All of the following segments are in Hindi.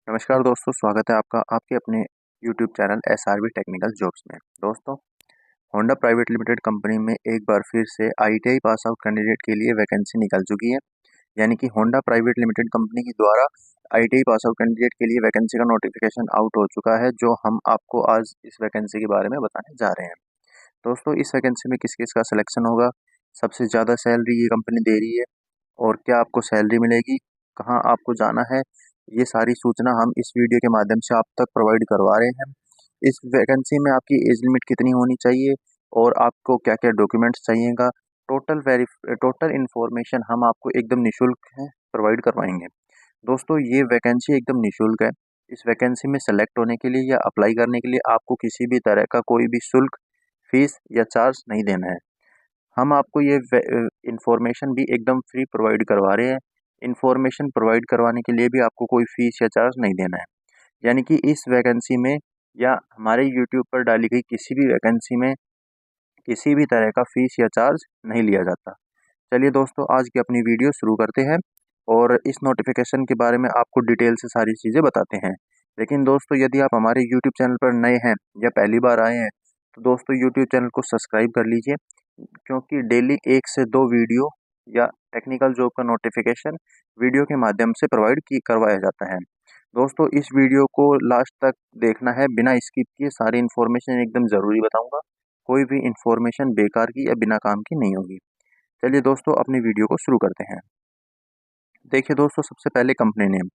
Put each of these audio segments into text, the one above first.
नमस्कार दोस्तों, स्वागत है आपका आपके अपने YouTube channel SRB technical jobs में। दोस्तों, होंडा प्राइवेट लिमिटेड कंपनी में एक बार फिर से आईटीआई पास आउट कैंडिडेट के लिए वैकेंसी निकल चुकी है। यानी कि होंडा प्राइवेट लिमिटेड कंपनी के द्वारा आईटीआई पास आउट कैंडिडेट के लिए वैकेंसी का नोटिफिकेशन आउट हो चुका है, जो हम आपको आज इस वैकेंसी के बारे में बताने जा रहे हैं। दोस्तों, इस वैकेंसी में किस किस का सिलेक्शन होगा, सबसे ज़्यादा सैलरी ये कंपनी दे रही है और क्या आपको सैलरी मिलेगी, कहाँ आपको जाना है, ये सारी सूचना हम इस वीडियो के माध्यम से आप तक प्रोवाइड करवा रहे हैं। इस वैकेंसी में आपकी एज लिमिट कितनी होनी चाहिए और आपको क्या क्या डॉक्यूमेंट्स चाहिएगा, टोटल इन्फॉर्मेशन हम आपको एकदम निःशुल्क है प्रोवाइड करवाएंगे। दोस्तों, ये वैकेंसी एकदम निःशुल्क है। इस वैकेंसी में सेलेक्ट होने के लिए या अप्लाई करने के लिए आपको किसी भी तरह का कोई भी शुल्क, फीस या चार्ज नहीं देना है। हम आपको ये इंफॉर्मेशन भी एकदम फ्री प्रोवाइड करवा रहे हैं। इंफॉर्मेशन प्रोवाइड करवाने के लिए भी आपको कोई फीस या चार्ज नहीं देना है। यानी कि इस वैकेंसी में या हमारे यूट्यूब पर डाली गई किसी भी वैकेंसी में किसी भी तरह का फीस या चार्ज नहीं लिया जाता। चलिए दोस्तों, आज की अपनी वीडियो शुरू करते हैं और इस नोटिफिकेशन के बारे में आपको डिटेल से सारी चीज़ें बताते हैं। लेकिन दोस्तों, यदि आप हमारे यूट्यूब चैनल पर नए हैं या पहली बार आए हैं तो दोस्तों यूट्यूब चैनल को सब्सक्राइब कर लीजिए, क्योंकि डेली 1 से 2 वीडियो या टेक्निकल जॉब का नोटिफिकेशन वीडियो के माध्यम से प्रोवाइड की करवाया जाता है। दोस्तों, इस वीडियो को लास्ट तक देखना है, बिना स्किप किए सारी इन्फॉर्मेशन एकदम ज़रूरी बताऊंगा। कोई भी इन्फॉर्मेशन बेकार की या बिना काम की नहीं होगी। चलिए दोस्तों, अपनी वीडियो को शुरू करते हैं। देखिए दोस्तों, सबसे पहले कंपनी नेम,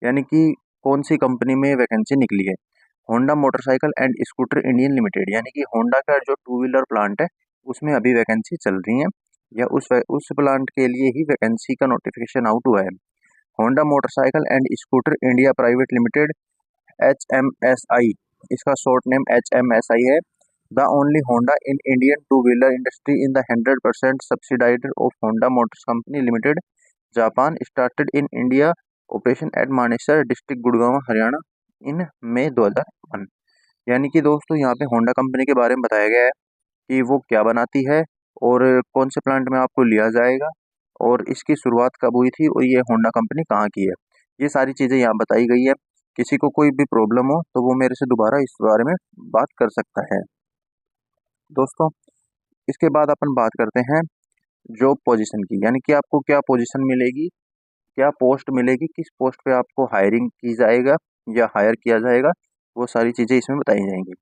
यानी कि कौन सी कंपनी में वैकेंसी निकली है। Honda motorcycle and scooter Indian limited, यानी कि होंडा का जो टू व्हीलर प्लांट है उसमें अभी वैकेंसी चल रही है या उस प्लांट के लिए ही वैकेंसी का नोटिफिकेशन आउट हुआ है। Honda motorcycle and scooter India private limited, HMSI, इसका शॉर्ट नेम HMSI है। The only Honda in Indian two wheeler industry in the 100% subsidiser of Honda motors company limited Japan started in India operation at Manesar district Gurgaon Haryana in May 2001। यानी कि दोस्तों, यहाँ पे होंडा कंपनी के बारे में बताया गया है कि वो क्या बनाती है और कौन से प्लांट में आपको लिया जाएगा और इसकी शुरुआत कब हुई थी और ये होंडा कंपनी कहाँ की है। ये सारी चीज़ें यहाँ बताई गई है। किसी को कोई भी प्रॉब्लम हो तो वो मेरे से दोबारा इस बारे में बात कर सकता है। दोस्तों, इसके बाद अपन बात करते हैं जॉब पोजीशन की, यानी कि आपको क्या पोजीशन मिलेगी, क्या पोस्ट मिलेगी, किस पोस्ट पे आपको हायरिंग की जाएगा या हायर किया जाएगा, वो सारी चीज़ें इसमें बताई जाएंगी।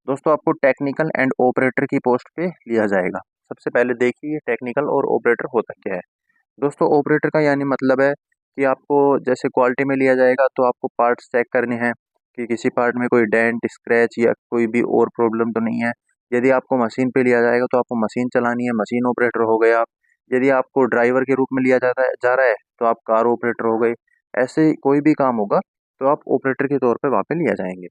दोस्तों, आपको टेक्निकल एंड ऑपरेटर की पोस्ट पे लिया जाएगा। सबसे पहले देखिए टेक्निकल और ऑपरेटर होता क्या है। दोस्तों, ऑपरेटर का यानी मतलब है कि आपको जैसे क्वालिटी में लिया जाएगा तो आपको पार्ट्स चेक करने हैं कि किसी पार्ट में कोई डेंट, स्क्रैच या कोई भी और प्रॉब्लम तो नहीं है। यदि आपको मशीन पे लिया जाएगा तो आपको मशीन चलानी है, मशीन ऑपरेटर हो गए आप। यदि आपको ड्राइवर के रूप में लिया जा रहा है तो आप कार ऑपरेटर हो गए। ऐसे कोई भी काम होगा तो आप ऑपरेटर के तौर पे वहाँ पे लिया जाएंगे।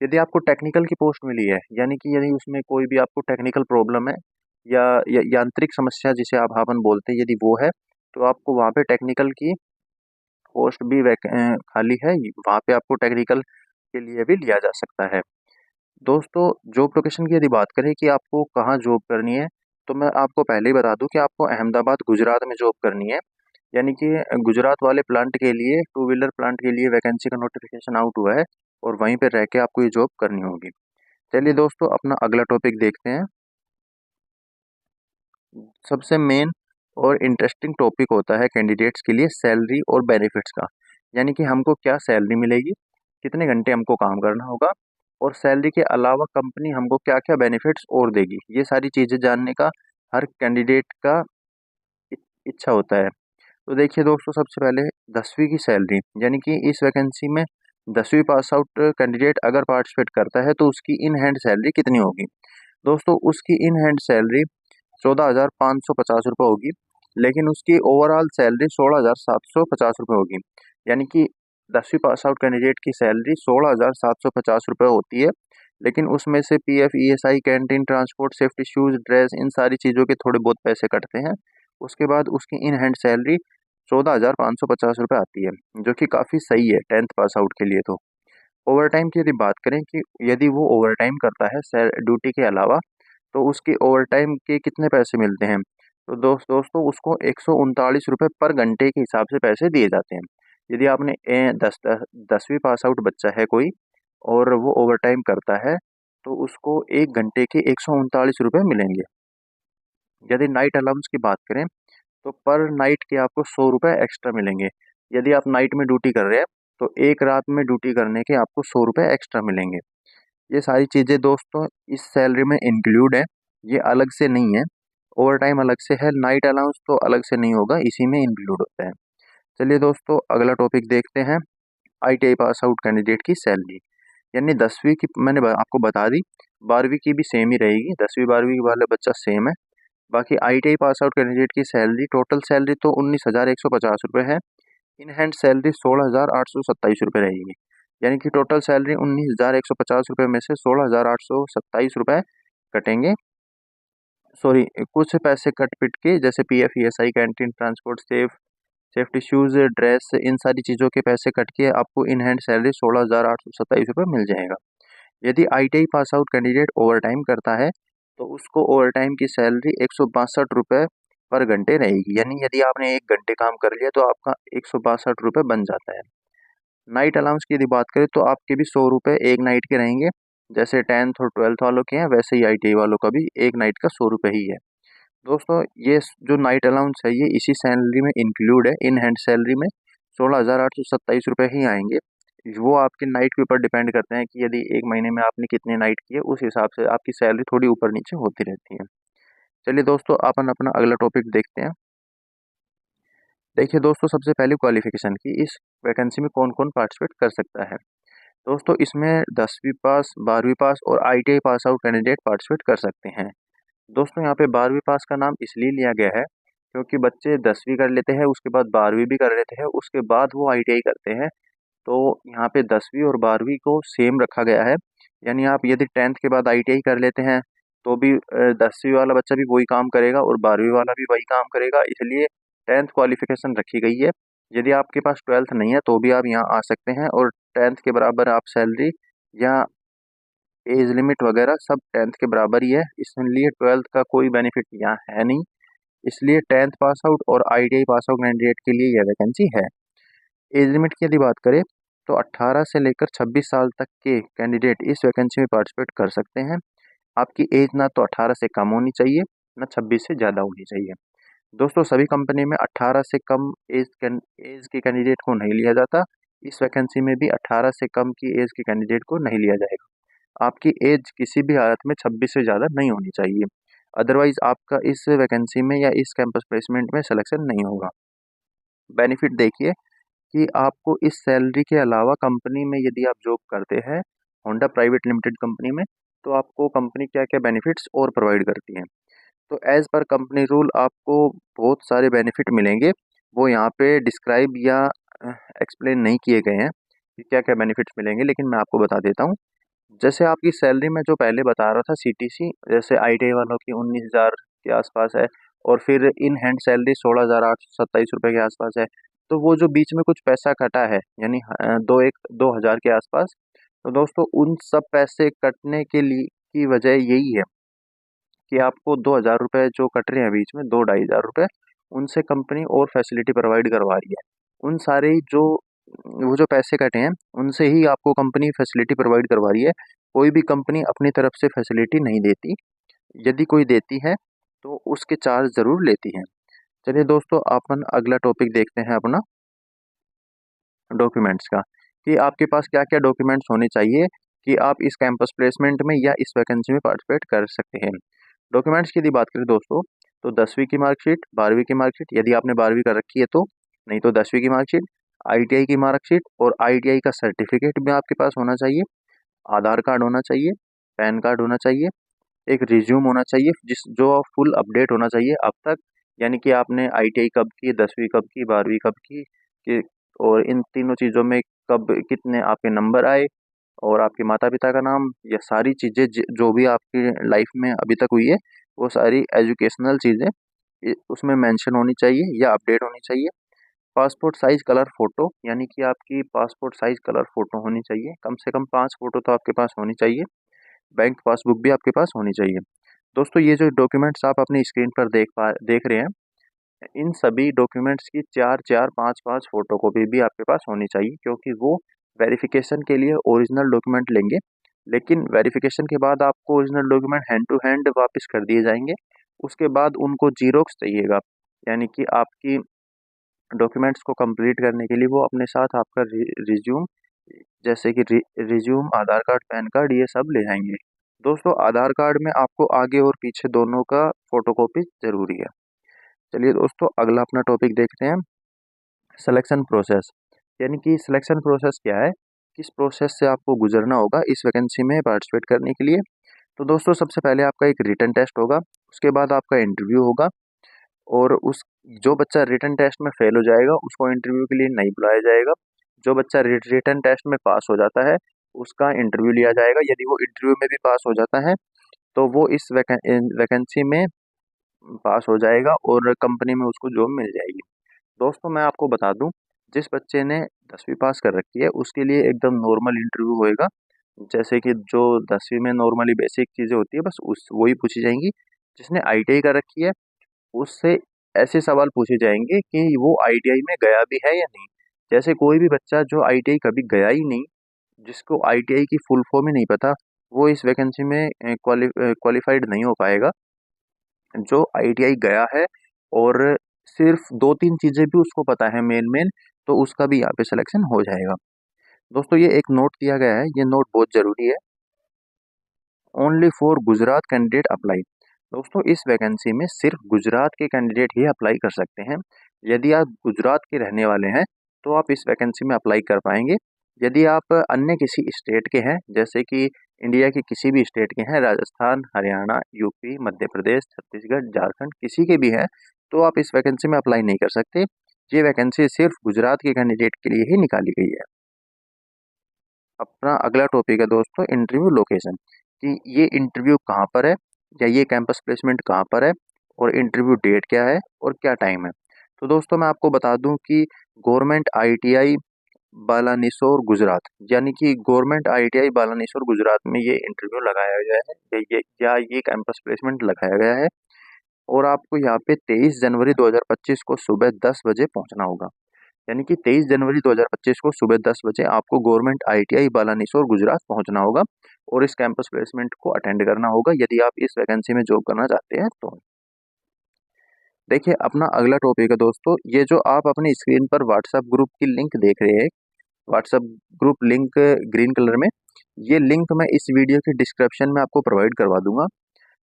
यदि आपको टेक्निकल की पोस्ट मिली है, यानी कि यदि उसमें कोई भी आपको टेक्निकल प्रॉब्लम है या यांत्रिक समस्या जिसे आप अपन बोलते हैं, यदि वो है तो आपको वहाँ पे टेक्निकल की पोस्ट भी खाली है, वहाँ पे आपको टेक्निकल के लिए भी लिया जा सकता है। दोस्तों, जॉब लोकेशन की यदि बात करें कि आपको कहाँ जॉब करनी है, तो मैं आपको पहले ही बता दूं कि आपको अहमदाबाद गुजरात में जॉब करनी है। यानी कि गुजरात वाले प्लांट के लिए, टू व्हीलर प्लांट के लिए वैकेंसी का नोटिफिकेशन आउट हुआ है और वहीं पर रह के आपको ये जॉब करनी होगी। चलिए दोस्तों, अपना अगला टॉपिक देखते हैं। सबसे मेन और इंटरेस्टिंग टॉपिक होता है कैंडिडेट्स के लिए सैलरी और बेनिफिट्स का। यानी कि हमको क्या सैलरी मिलेगी, कितने घंटे हमको काम करना होगा और सैलरी के अलावा कंपनी हमको क्या क्या बेनिफिट्स और देगी। ये सारी चीज़ें जानने का हर कैंडिडेट का इच्छा होता है। तो देखिए दोस्तों, सबसे पहले 10वीं की सैलरी, यानी कि इस वैकेंसी में 10वीं पास आउट कैंडिडेट अगर पार्टिसिपेट करता है तो उसकी इन हैंड सैलरी कितनी होगी। दोस्तों, उसकी इन हैंड सैलरी 14,550 रुपये होगी, लेकिन उसकी ओवरऑल सैलरी 16,750 रुपये होगी। यानी कि 10वीं पास आउट कैंडिडेट की सैलरी 16,750 रुपये होती है, लेकिन उसमें से PF, ESI, canteen, transport, safety shoes, dress, इन सारी चीज़ों के थोड़े बहुत पैसे कटते हैं। उसके बाद उसकी इन हैंड सैलरी 14,550 रुपये आती है, जो कि काफ़ी सही है 10th पास आउट के लिए। तो ओवर टाइम की यदि बात करें कि यदि वो ओवर टाइम करता है ड्यूटी के अलावा, तो उसके ओवरटाइम के कितने पैसे मिलते हैं। तो दोस्तों, उसको 139 रुपये पर घंटे के हिसाब से पैसे दिए जाते हैं। यदि आपने 10वीं पास आउट बच्चा है कोई और वो ओवर टाइम करता है तो उसको 1 घंटे के 139 रुपये मिलेंगे। यदि नाइट अलाउंस की बात करें तो पर नाइट के आपको 100 रुपये एक्स्ट्रा मिलेंगे। यदि आप नाइट में ड्यूटी कर रहे हैं तो एक रात में ड्यूटी करने के आपको 100 रुपये एक्स्ट्रा मिलेंगे। ये सारी चीज़ें दोस्तों इस सैलरी में इंक्लूड है, ये अलग से नहीं है। ओवर टाइम अलग से है, नाइट अलाउंस तो अलग से नहीं होगा, इसी में इंक्लूड होता है। चलिए दोस्तों अगला टॉपिक देखते हैं, ITI पास आउट कैंडिडेट की सैलरी। यानी 10वीं की मैंने आपको बता दी, 12वीं की भी सेम ही रहेगी, 10वीं 12वीं वाला बच्चा सेम है। बाकी ITI पास आउट कैंडिडेट की सैलरी, टोटल सैलरी तो 19,150 रुपये है। इन हैंड सैलरी 16,827 रुपये रहेगी। यानी कि टोटल सैलरी 19,150 रुपये में से 16,827 रुपये कटेंगे। सॉरी, कुछ पैसे कट पिट के जैसे PF ESI canteen transport safety shoes dress इन सारी चीज़ों के पैसे कट के आपको इन हैंड सैलरी 16,827 रुपये मिल जाएगा। यदि ITI पास आउट कैंडिडेट ओवर टाइम करता है तो उसको ओवर टाइम की सैलरी 162 रुपये पर घंटे रहेगी। यानी यदि आपने 1 घंटे काम कर लिया तो आपका 162 रुपये बन जाता है। नाइट अलाउंस की यदि बात करें तो आपके भी 100 रुपये एक नाइट के रहेंगे। जैसे 10th और 12th वालों के हैं वैसे ही ITI वालों का भी एक नाइट का 100 रुपये ही है। दोस्तों ये जो नाइट अलाउंस है ये इसी सैलरी में इंक्लूड है, इन हैंड सैलरी में 16,827 रुपये ही आएंगे। वो आपके नाइट के ऊपर डिपेंड करते हैं कि यदि एक महीने में आपने कितने नाइट किए, उस हिसाब से आपकी सैलरी थोड़ी ऊपर नीचे होती रहती है। चलिए दोस्तों अपन अपना अगला टॉपिक देखते हैं। देखिए दोस्तों सबसे पहले क्वालिफिकेशन की, इस वैकेंसी में कौन कौन पार्टिसिपेट कर सकता है। दोस्तों इसमें 10वीं पास 12वीं पास और ITI पास आउट कैंडिडेट पार्टिसिपेट कर सकते हैं। दोस्तों यहाँ पे 12वीं पास का नाम इसलिए लिया गया है क्योंकि बच्चे 10वीं कर लेते हैं, उसके बाद 12वीं भी कर लेते हैं, उसके बाद वो ITI करते हैं। तो यहाँ पे 10वीं और 12वीं को सेम रखा गया है। यानी आप यदि 10th के बाद ITI कर लेते हैं तो भी 10वीं वाला बच्चा भी वही काम करेगा और 12वीं वाला भी वही काम करेगा, इसलिए 10th क्वालिफिकेशन रखी गई है। यदि आपके पास 12th नहीं है तो भी आप यहाँ आ सकते हैं और 10th के बराबर आप सैलरी या एज लिमिट वगैरह सब 10th के बराबर ही है, इसलिए 12th का कोई बेनिफिट यहाँ है नहीं। इसलिए 10th पास आउट और ITI पास आउट कैंडिडेट के लिए यह वैकेंसी है। एज लिमिट की यदि बात करें तो 18 से लेकर 26 साल तक के कैंडिडेट इस वैकेंसी में पार्टिसिपेट कर सकते हैं। आपकी एज ना तो 18 से कम होनी चाहिए ना 26 से ज़्यादा होनी चाहिए। दोस्तों सभी कंपनी में 18 से कम एज के कैंडिडेट को नहीं लिया जाता। इस वैकेंसी में भी 18 से कम की एज के कैंडिडेट को नहीं लिया जाएगा। आपकी एज किसी भी हालत में 26 से ज़्यादा नहीं होनी चाहिए, अदरवाइज आपका इस वैकेंसी में या इस कैंपस प्लेसमेंट में सिलेक्शन नहीं होगा। बेनिफिट देखिए कि आपको इस सैलरी के अलावा कंपनी में यदि आप जॉब करते हैं होंडा प्राइवेट लिमिटेड कंपनी में, तो आपको कंपनी क्या क्या बेनिफिट्स और प्रोवाइड करती है। तो एज़ पर कंपनी रूल आपको बहुत सारे बेनिफिट मिलेंगे, वो यहाँ पे डिस्क्राइब या एक्सप्लेन नहीं किए गए हैं कि क्या क्या बेनिफिट्स मिलेंगे, लेकिन मैं आपको बता देता हूँ। जैसे आपकी सैलरी में जो पहले बता रहा था CTC, जैसे ITI वालों की 19,000 के आसपास है और फिर इन हैंड सैलरी 16,827 रुपये के आसपास है। तो वो जो बीच में कुछ पैसा कटा है यानी 2,000 के आसपास, तो दोस्तों उन सब पैसे कटने के लिए की वजह यही है कि आपको 2,000 रुपये जो कट रहे हैं बीच में, 2-2,500 रुपये, उनसे कंपनी और फैसिलिटी प्रोवाइड करवा रही है। उन सारे जो वो जो पैसे कटे हैं उनसे ही आपको कंपनी फैसिलिटी प्रोवाइड करवा रही है। कोई भी कंपनी अपनी तरफ से फैसिलिटी नहीं देती, यदि कोई देती है तो उसके चार्ज ज़रूर लेती है। चलिए दोस्तों अपन अगला टॉपिक देखते हैं अपना डॉक्यूमेंट्स का, कि आपके पास क्या क्या डॉक्यूमेंट्स होने चाहिए कि आप इस कैंपस प्लेसमेंट में या इस वैकेंसी में पार्टिसिपेट कर सकते हैं। डॉक्यूमेंट्स की यदि बात करें दोस्तों तो 10वीं की मार्कशीट, 12वीं की मार्कशीट यदि आपने 12वीं कर रखी है तो, नहीं तो 10वीं की मार्कशीट, ITI की मार्कशीट और ITI का सर्टिफिकेट भी आपके पास होना चाहिए, आधार कार्ड होना चाहिए, पैन कार्ड होना चाहिए, एक रिज्यूम होना चाहिए जिस जो फुल अपडेट होना चाहिए अब तक, यानी कि आपने ITI कब की, 10वीं कब की, 12वीं कब की, कि और इन तीनों चीज़ों में कब कितने आपके नंबर आए और आपके माता पिता का नाम, ये सारी चीज़ें जो भी आपकी लाइफ में अभी तक हुई है वो सारी एजुकेशनल चीज़ें उसमें मेंशन होनी चाहिए या अपडेट होनी चाहिए। पासपोर्ट साइज़ कलर फ़ोटो, यानी कि आपकी पासपोर्ट साइज़ कलर फ़ोटो होनी चाहिए, कम से कम 5 फ़ोटो तो आपके पास होनी चाहिए। बैंक पासबुक भी आपके पास होनी चाहिए। दोस्तों ये जो डॉक्यूमेंट्स आप अपनी स्क्रीन पर देख रहे हैं, इन सभी डॉक्यूमेंट्स की 4-4, 5-5 फ़ोटोकॉपी भी आपके पास होनी चाहिए, क्योंकि वो वेरिफ़िकेशन के लिए ओरिजिनल डॉक्यूमेंट लेंगे, लेकिन वेरिफ़िकेशन के बाद आपको original document hand to hand वापस कर दिए जाएँगे। उसके बाद उनको ज़ीरॉक्स चाहिएगा, यानी कि आपकी डॉक्यूमेंट्स को कंप्लीट करने के लिए वो अपने साथ आपका रिज्यूम, जैसे कि रिज्यूम, आधार कार्ड, पैन कार्ड, ये सब ले आएँगे। दोस्तों, आधार कार्ड में आपको आगे और पीछे दोनों का फ़ोटोकॉपी ज़रूरी है। चलिए दोस्तों, अगला अपना टॉपिक देखते हैं, सिलेक्शन प्रोसेस। यानी कि सिलेक्शन प्रोसेस क्या है, किस प्रोसेस से आपको गुजरना होगा इस वैकेंसी में पार्टिसिपेट करने के लिए। तो दोस्तों, सबसे पहले आपका एक रिटन टेस्ट होगा, उसके बाद आपका इंटरव्यू होगा, और उस जो बच्चा रिटन टेस्ट में फेल हो जाएगा उसको इंटरव्यू के लिए नहीं बुलाया जाएगा। जो बच्चा रिटन टेस्ट में पास हो जाता है उसका इंटरव्यू लिया जाएगा। यदि वो इंटरव्यू में भी पास हो जाता है तो वो इस वैकेंसी में पास हो जाएगा और कंपनी में उसको जॉब मिल जाएगी। दोस्तों, मैं आपको बता दूं, जिस बच्चे ने 10वीं पास कर रखी है उसके लिए एकदम नॉर्मल इंटरव्यू होएगा, जैसे कि जो 10वीं में नॉर्मली बेसिक चीज़ें होती है बस उस वही पूछी जाएंगी। जिसने आईटीआई कर रखी है उससे ऐसे सवाल पूछे जाएंगे कि वो आईटीआई में गया भी है या नहीं। जैसे कोई भी बच्चा जो आईटीआई कभी गया ही नहीं, जिसको आईटीआई की फुल फॉर्म ही नहीं पता, वो इस वैकेंसी में क्वालिफाइड नहीं हो पाएगा। जो आईटीआई गया है और सिर्फ 2-3 चीज़ें भी उसको पता है मेन मेन, तो उसका भी यहाँ पे सिलेक्शन हो जाएगा। दोस्तों, ये एक नोट दिया गया है, ये नोट बहुत ज़रूरी है। Only for Gujarat candidate apply. दोस्तों, इस वैकेंसी में सिर्फ गुजरात के कैंडिडेट ही अप्लाई कर सकते हैं। यदि आप गुजरात के रहने वाले हैं तो आप इस वैकेंसी में अप्लाई कर पाएंगे। यदि आप अन्य किसी स्टेट के हैं, जैसे कि इंडिया के किसी भी स्टेट के हैं, राजस्थान, हरियाणा, यूपी, मध्य प्रदेश, छत्तीसगढ़, झारखंड, किसी के भी हैं, तो आप इस वैकेंसी में अप्लाई नहीं कर सकते। ये वैकेंसी सिर्फ गुजरात के कैंडिडेट के लिए ही निकाली गई है। अपना अगला टॉपिक है दोस्तों, इंटरव्यू लोकेशन, कि ये इंटरव्यू कहाँ पर है या ये कैंपस प्लेसमेंट कहाँ पर है और इंटरव्यू डेट क्या है और क्या टाइम है। तो दोस्तों, मैं आपको बता दूं कि गवर्नमेंट आईटीआई बालानिसोर गुजरात, यानी कि गवर्नमेंट आईटीआई बालानिसोर गुजरात में ये इंटरव्यू लगाया गया है, ये कैंपस प्लेसमेंट लगाया गया है। और आपको यहाँ पे 23 जनवरी 2025 को सुबह 10 बजे पहुँचना होगा। यानी कि 23 जनवरी 2025 को सुबह 10 बजे आपको गवर्नमेंट आईटीआई बालानिसोर गुजरात पहुंचना होगा और इस कैंपस प्लेसमेंट को अटेंड करना होगा, यदि आप इस वैकेंसी में जॉब करना चाहते हैं तो। देखिए, अपना अगला टॉपिक है दोस्तों, ये जो आप अपनी स्क्रीन पर व्हाट्सएप ग्रुप की लिंक देख रहे हैं, WhatsApp group link green colour में, ये लिंक मैं इस वीडियो के डिस्क्रिप्शन में आपको प्रोवाइड करवा दूंगा।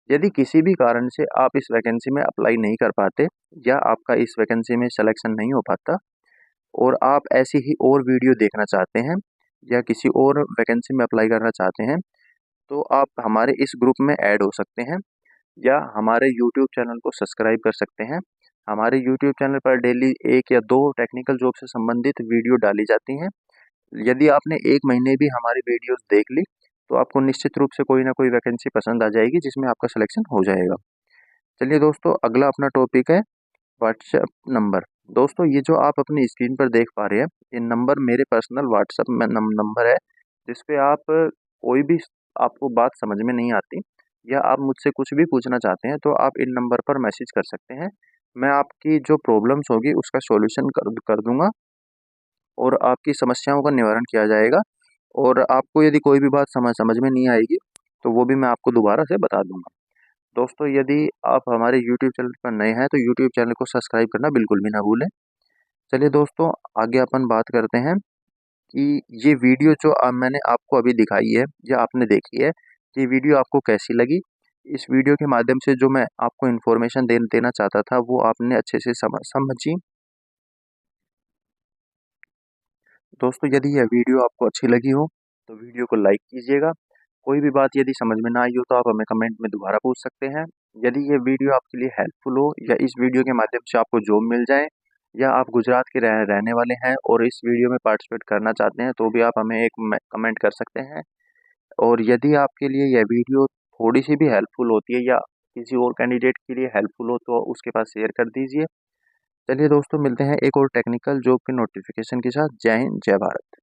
यदि किसी भी कारण से आप इस वैकेंसी में अप्लाई नहीं कर पाते या आपका इस वैकेंसी में सिलेक्शन नहीं हो पाता और आप ऐसी ही और वीडियो देखना चाहते हैं या किसी और वैकेंसी में अप्लाई करना चाहते हैं, तो आप हमारे इस ग्रुप में ऐड हो सकते हैं या हमारे यूट्यूब चैनल को सब्सक्राइब कर सकते हैं। हमारे यूट्यूब चैनल पर डेली 1 या 2 टेक्निकल जॉब से संबंधित वीडियो डाली जाती हैं। यदि आपने 1 महीने भी हमारी वीडियोस देख ली तो आपको निश्चित रूप से कोई ना कोई वैकेंसी पसंद आ जाएगी जिसमें आपका सिलेक्शन हो जाएगा। चलिए दोस्तों, अगला अपना टॉपिक है व्हाट्सएप नंबर। दोस्तों, ये जो आप अपनी स्क्रीन पर देख पा रहे हैं, ये नंबर मेरे पर्सनल व्हाट्सएप में नंबर है, जिस पे आप कोई भी आपको बात समझ में नहीं आती या आप मुझसे कुछ भी पूछना चाहते हैं तो आप इन नंबर पर मैसेज कर सकते हैं। मैं आपकी जो प्रॉब्लम्स होगी उसका सॉल्यूशन कर दूंगा और आपकी समस्याओं का निवारण किया जाएगा। और आपको यदि कोई भी बात समझ में नहीं आएगी तो वो भी मैं आपको दोबारा से बता दूंगा। दोस्तों, यदि आप हमारे YouTube चैनल पर नए हैं तो YouTube चैनल को सब्सक्राइब करना बिल्कुल भी ना भूलें। चलिए दोस्तों, आगे अपन बात करते हैं कि ये वीडियो जो मैंने आपको अभी दिखाई है या आपने देखी है, ये वीडियो आपको कैसी लगी। इस वीडियो के माध्यम से जो मैं आपको इन्फॉर्मेशन देना चाहता था वो आपने अच्छे से समझी। दोस्तों, यदि यह वीडियो आपको अच्छी लगी हो तो वीडियो को लाइक कीजिएगा। कोई भी बात यदि समझ में ना आई हो तो आप हमें कमेंट में दोबारा पूछ सकते हैं। यदि ये वीडियो आपके लिए हेल्पफुल हो या इस वीडियो के माध्यम से आपको जॉब मिल जाए या आप गुजरात के रहने वाले हैं और इस वीडियो में पार्टिसिपेट करना चाहते हैं तो भी आप हमें एक कमेंट कर सकते हैं। और यदि आपके लिए यह वीडियो थोड़ी सी भी हेल्पफुल होती है या किसी और कैंडिडेट के लिए हेल्पफुल हो तो उसके पास शेयर कर दीजिए। चलिए दोस्तों, मिलते हैं एक और टेक्निकल जॉब के नोटिफिकेशन के साथ। जय हिंद, जय भारत।